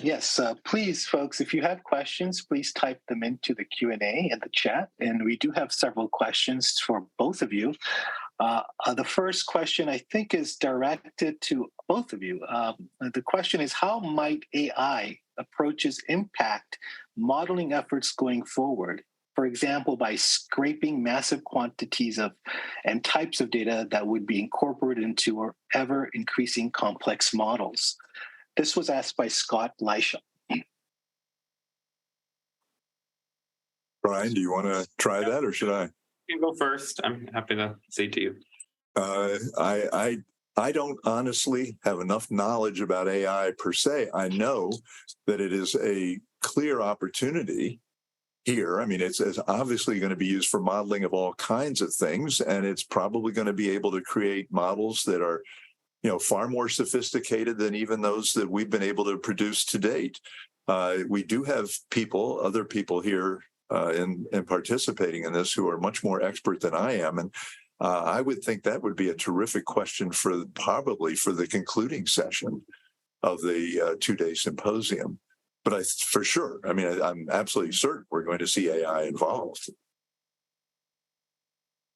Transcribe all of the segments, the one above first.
Yes, please, folks, if you have questions, please type them into the Q&A in the chat. And we do have several questions for both of you. The first question, I think, is directed to both of you. The question is, how might AI approaches impact modeling efforts going forward? For example, by scraping massive quantities of and types of data that would be incorporated into ever-increasing complex models. This was asked by Scott Leisha. Brian, do you want to try that, or should I? You can go first. I'm happy to say to you. I don't honestly have enough knowledge about AI per se. I know that it is a clear opportunity here. I mean, it's obviously going to be used for modeling of all kinds of things, and it's probably going to be able to create models that are, far more sophisticated than even those that we've been able to produce to date. We do have other people here in participating in this who are much more expert than I am, and I would think that would be a terrific question for the concluding session of the two-day symposium. But for sure, I'm absolutely certain we're going to see AI involved.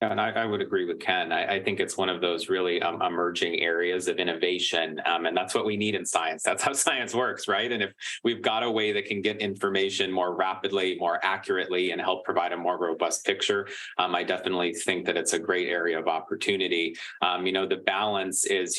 And I would agree with Ken. I think it's one of those really emerging areas of innovation, and that's what we need in science. That's how science works, right? And if we've got a way that can get information more rapidly, more accurately, and help provide a more robust picture, I definitely think that it's a great area of opportunity. The balance is,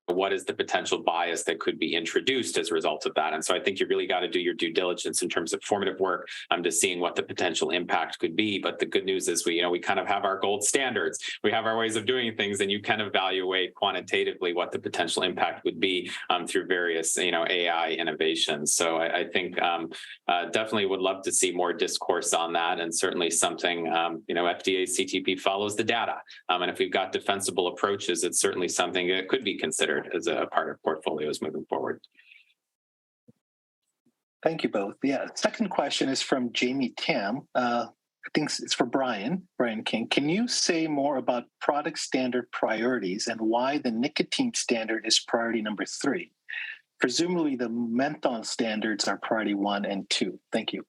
what is the potential bias that could be introduced as a result of that? And so I think you really got to do your due diligence in terms of formative work to seeing what the potential impact could be. But the good news is we kind of have our gold standards. We have our ways of doing things, and you can evaluate quantitatively what the potential impact would be through various, AI innovations. So I think definitely would love to see more discourse on that, and certainly something, FDA CTP follows the data. And if we've got defensible approaches, it's certainly something that could be considered as a part of portfolios moving forward. Thank you both. Yeah, second question is from Jamie Tam. I think it's for Brian King. Can you say more about product standard priorities and why the nicotine standard is priority number 3? Presumably the menthol standards are priority 1 and 2. Thank you.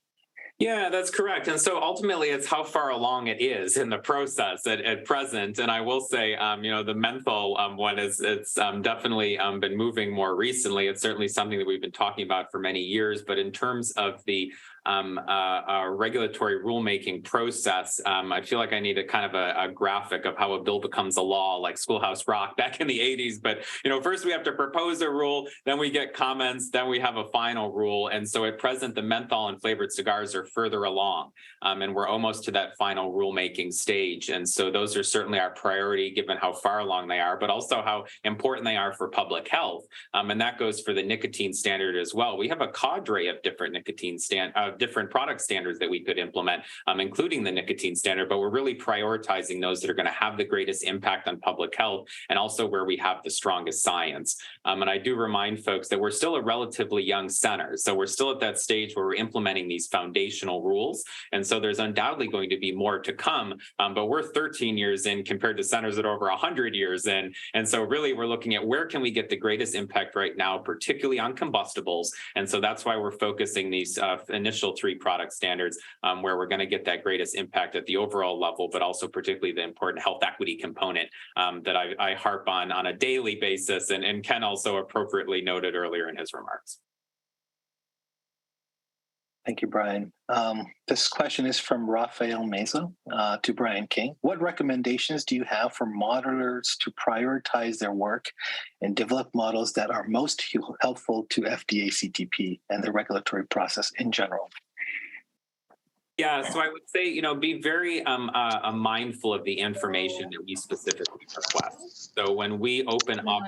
Yeah, that's correct. And so ultimately, it's how far along it is in the process at present. And I will say, the menthol one it's definitely been moving more recently. It's certainly something that we've been talking about for many years. But in terms of the regulatory rulemaking process, I feel like I need a graphic of how a bill becomes a law, like Schoolhouse Rock back in the 80s. But first we have to propose a rule, then we get comments, then we have a final rule. And so at present, the menthol and flavored cigars are further along, and we're almost to that final rulemaking stage. And so those are certainly our priority, given how far along they are, but also how important they are for public health. And that goes for the nicotine standard as well. We have a cadre of different different product standards that we could implement, including the nicotine standard, but we're really prioritizing those that are going to have the greatest impact on public health and also where we have the strongest science. And I do remind folks that we're still a relatively young center. So we're still at that stage where we're implementing these foundational rules. And so there's undoubtedly going to be more to come, but we're 13 years in compared to centers that are over 100 years in. And so really we're looking at where can we get the greatest impact right now, particularly on combustibles. And so that's why we're focusing these initial 3 product standards where we're going to get that greatest impact at the overall level, but also particularly the important health equity component that I harp on a daily basis, and Ken also appropriately noted earlier in his remarks. Thank you, Brian. This question is from Rafael Meza to Brian King. What recommendations do you have for modelers to prioritize their work and develop models that are most helpful to FDA CTP and the regulatory process in general? Yeah, so I would say, be very mindful of the information that we specifically request. So when we open up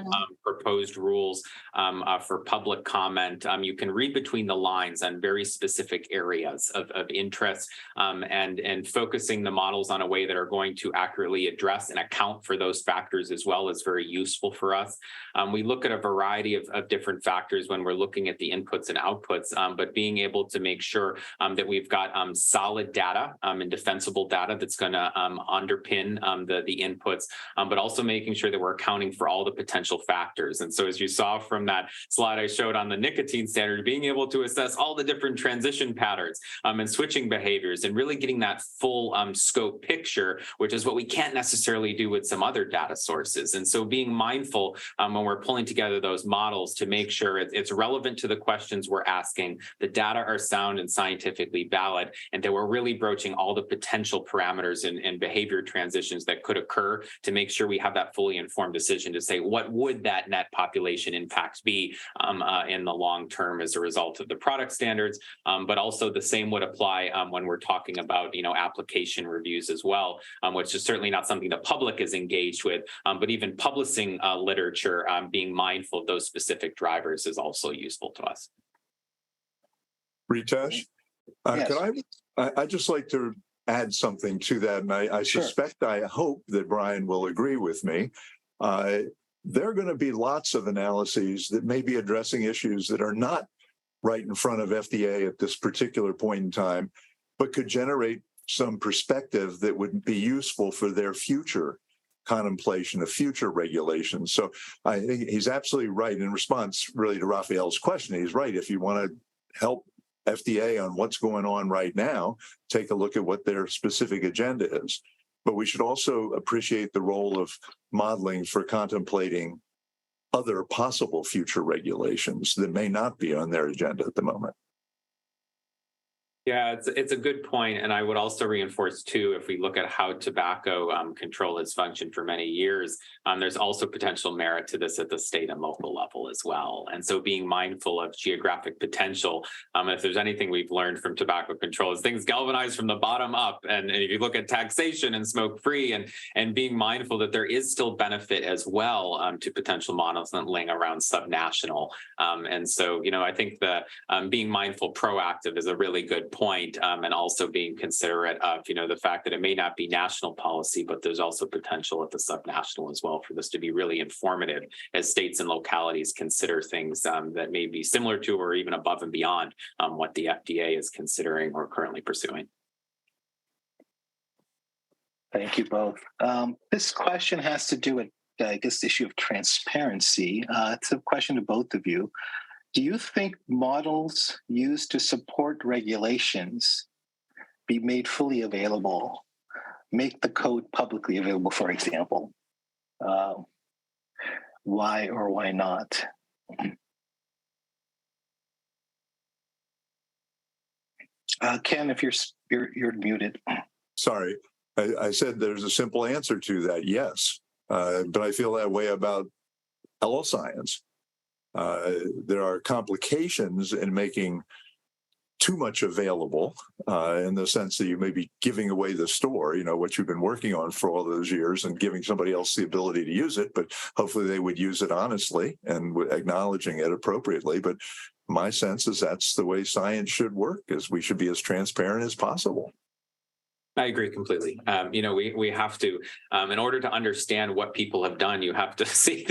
proposed rules for public comment, you can read between the lines on very specific areas of interest and focusing the models on a way that are going to accurately address and account for those factors as well is very useful for us. We look at a variety of different factors when we're looking at the inputs and outputs, but being able to make sure that we've got solid data and defensible data that's going to underpin the inputs, but also making sure that we're accounting for all the potential factors. parameters. And so as you saw from that slide I showed on the nicotine standard, being able to assess all the different transition patterns and switching behaviors and really getting that full scope picture, which is what we can't necessarily do with some other data sources. And so being mindful when we're pulling together those models to make sure it's relevant to the questions we're asking, the data are sound and scientifically valid, and that we're really broaching all the potential parameters and behavior transitions that could occur to make sure we have that fully informed decision to say, what would that net population impact be in the long term as a result of the product standards? But also the same would apply when we're talking about, application reviews as well, which is certainly not something the public is engaged with, but even publishing literature, being mindful of those specific drivers is also useful to us. Ritesh, Yes. could I just like to add something to that, and I Sure. suspect, I hope that Brian will agree with me. There are going to be lots of analyses that may be addressing issues that are not right in front of FDA at this particular point in time, but could generate some perspective that would be useful for their future contemplation of future regulations. So I think he's absolutely right in response really to Raphael's question. He's right. If you want to help FDA on what's going on right now, take a look at what their specific agenda is. But we should also appreciate the role of modeling for contemplating other possible future regulations that may not be on their agenda at the moment. Yeah, it's a good point. And I would also reinforce, too, if we look at how tobacco control has functioned for many years, there's also potential merit to this at the state and local level as well. And so being mindful of geographic potential, if there's anything we've learned from tobacco control is things galvanize from the bottom up. And if you look at taxation and smoke-free and being mindful that there is still benefit as well to potential modeling around subnational. And so, I think the being mindful, proactive is a really good point, and also being considerate of, the fact that it may not be national policy, but there's also potential at the subnational as well for this to be really informative as states and localities consider things that may be similar to or even above and beyond what the FDA is considering or currently pursuing. Thank you both. This question has to do with, the issue of transparency. It's a question to both of you. Do you think models used to support regulations be made fully available, make the code publicly available, for example? Why or why not? Ken, if you're muted. Sorry, I said there's a simple answer to that, yes. But I feel that way about all science. There are complications in making too much available in the sense that you may be giving away the store, what you've been working on for all those years and giving somebody else the ability to use it, but hopefully they would use it honestly and acknowledging it appropriately. But my sense is that's the way science should work, is we should be as transparent as possible. I agree completely. We have to, in order to understand what people have done, you have to see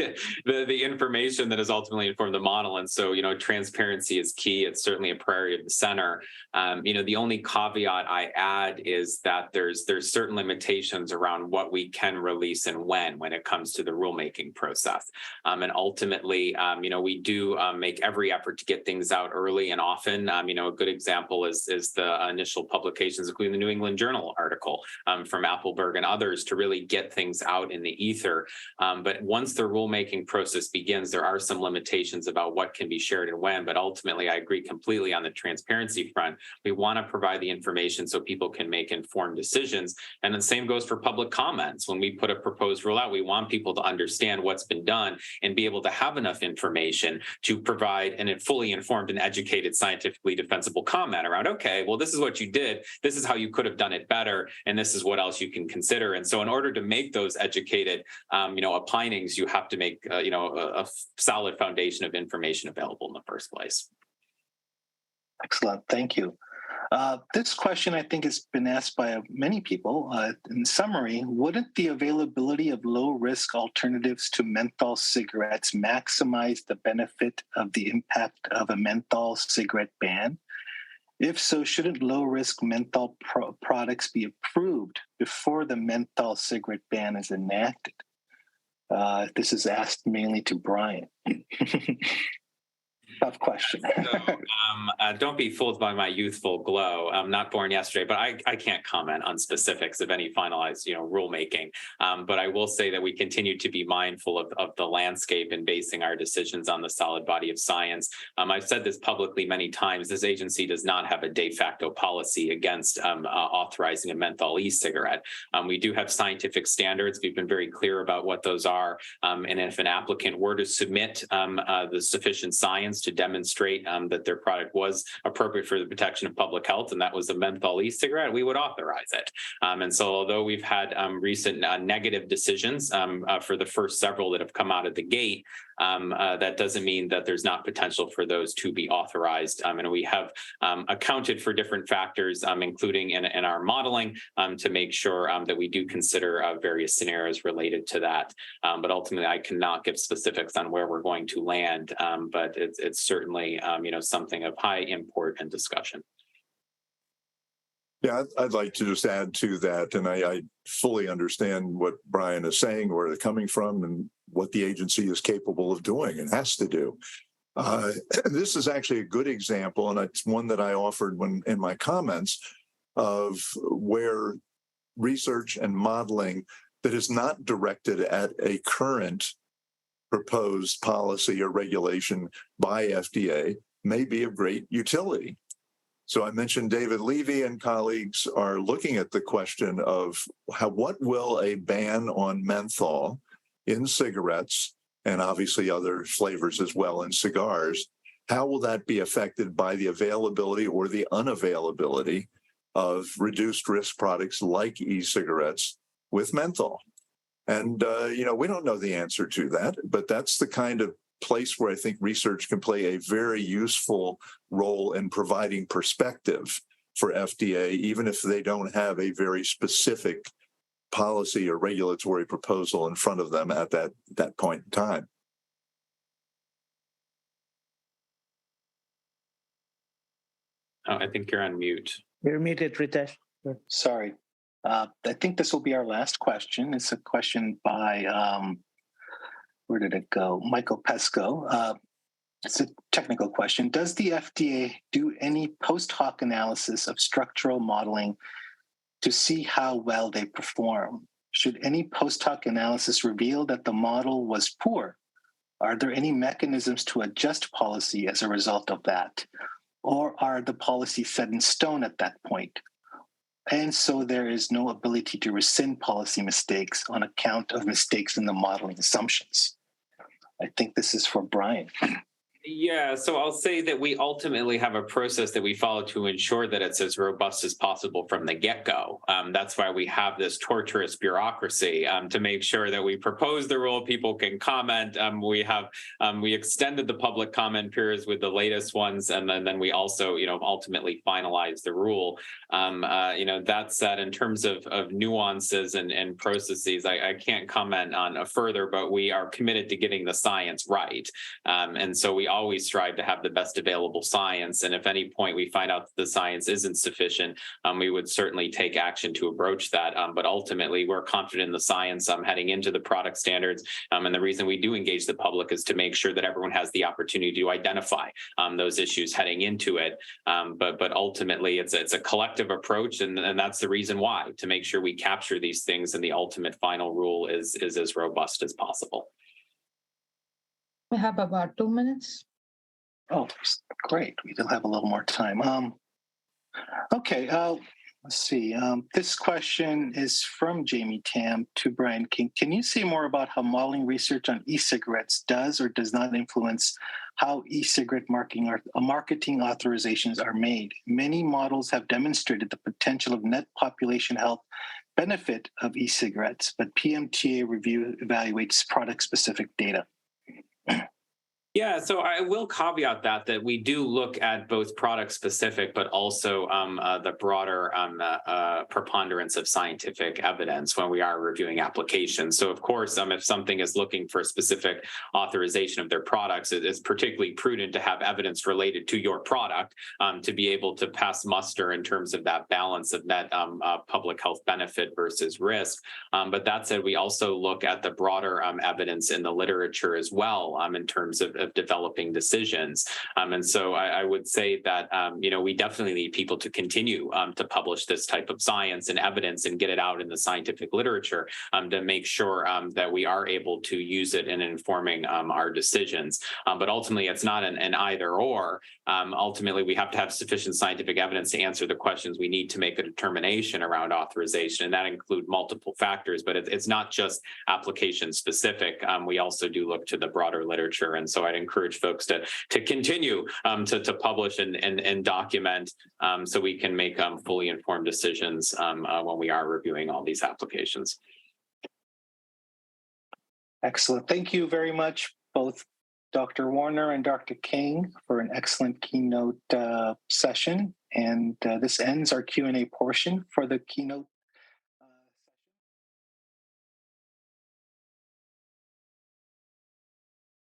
the information that has ultimately informed the model. And so, transparency is key. It's certainly a priority of the center. The only caveat I add is that there's certain limitations around what we can release and when it comes to the rulemaking process. And ultimately, we do make every effort to get things out early and often. A good example is the initial publications, including the New England Journal article from Appleberg and others, to really get things out in the ether. But once the rulemaking process begins, there are some limitations about what can be shared and when. But ultimately, I agree completely on the transparency front. We want to provide the information so people can make informed decisions. And the same goes for public comments. When we put a proposed rule out, we want people to understand what's been done and be able to have enough information to provide a fully informed and educated, scientifically defensible comment around, okay, well, this is what you did. This is how you could have done it better. And this is what else you can consider. And so in order to make those educated, opinings, you have to make, a solid foundation of information available in the first place. Excellent. Thank you. This question, I think, has been asked by many people. In summary, wouldn't the availability of low-risk alternatives to menthol cigarettes maximize the benefit of the impact of a menthol cigarette ban? If so, shouldn't low-risk menthol products be approved before the menthol cigarette ban is enacted? This is asked mainly to Brian. Tough question. Don't be fooled by my youthful glow. I'm not born yesterday, but I can't comment on specifics of any finalized, rulemaking. But I will say that we continue to be mindful of the landscape and basing our decisions on the solid body of science. I've said this publicly many times. This agency does not have a de facto policy against authorizing a menthol e-cigarette. We do have scientific standards. We've been very clear about what those are. And if an applicant were to submit the sufficient science to demonstrate that their product was appropriate for the protection of public health, and that was a menthol e-cigarette, we would authorize it. And so although we've had recent negative decisions for the first several that have come out of the gate, that doesn't mean that there's not potential for those to be authorized. And we have accounted for different factors, including in our modeling, to make sure that we do consider various scenarios related to that. But ultimately, I cannot give specifics on where we're going to land, but it's certainly something of high import and discussion. Yeah, I'd like to just add to that, and I fully understand what Brian is saying, where they're coming from, and what the agency is capable of doing and has to do. This is actually a good example, and it's one that I offered in my comments, of where research and modeling that is not directed at a current proposed policy or regulation by FDA may be of great utility. So I mentioned David Levy and colleagues are looking at the question of what will a ban on menthol in cigarettes, and obviously other flavors as well in cigars, how will that be affected by the availability or the unavailability of reduced risk products like e-cigarettes with menthol? And, we don't know the answer to that, but that's the kind of place where I think research can play a very useful role in providing perspective for FDA, even if they don't have a very specific policy or regulatory proposal in front of them at that point in time. Oh, I think you're on mute. You're muted, Ritesh. Sorry. I think this will be our last question. It's a question by, where did it go? Michael Pesco. It's a technical question. Does the FDA do any post hoc analysis of structural modeling to see how well they perform? Should any post hoc analysis reveal that the model was poor? Are there any mechanisms to adjust policy as a result of that? Or are the policies set in stone at that point? And so there is no ability to rescind policy mistakes on account of mistakes in the modeling assumptions. I think this is for Brian. Yeah, so I'll say that we ultimately have a process that we follow to ensure that it's as robust as possible from the get-go. That's why we have this torturous bureaucracy to make sure that we propose the rule, people can comment. We extended the public comment periods with the latest ones, and then we also, ultimately finalize the rule. That said, in terms of nuances and processes, I can't comment on further, but we are committed to getting the science right, and so we always strive to have the best available science. And if at any point we find out that the science isn't sufficient, we would certainly take action to approach that. But ultimately, we're confident in the science heading into the product standards. And the reason we do engage the public is to make sure that everyone has the opportunity to identify those issues heading into it. But ultimately, it's a collective approach, and that's the reason why, to make sure we capture these things and the ultimate final rule is as robust as possible. We have about 2 minutes. Oh, great. We still have a little more time. Okay, let's see. This question is from Jamie Tam to Brian King. Can you say more about how modeling research on e-cigarettes does or does not influence how e-cigarette marketing authorizations are made? Many models have demonstrated the potential of net population health benefit of e-cigarettes, but PMTA review evaluates product-specific data. Yeah, so I will caveat that we do look at both product specific, but also the broader preponderance of scientific evidence when we are reviewing applications. So of course, if something is looking for a specific authorization of their products, it is particularly prudent to have evidence related to your product to be able to pass muster in terms of that balance of net public health benefit versus risk. But that said, we also look at the broader evidence in the literature as well in terms of developing decisions. And so I would say that, we definitely need people to continue to publish this type of science and evidence and get it out in the scientific literature to make sure that we are able to use it in informing our decisions. But ultimately, it's not an either or. Ultimately, we have to have sufficient scientific evidence to answer the questions we need to make a determination around authorization, and that include multiple factors, but it's not just application specific. We also do look to the broader literature, and so I'd encourage folks to continue to publish and document so we can make fully informed decisions when we are reviewing all these applications. Excellent. Thank you very much, both Dr. Warner and Dr. King, for an excellent keynote session. And this ends our Q&A portion for the keynote.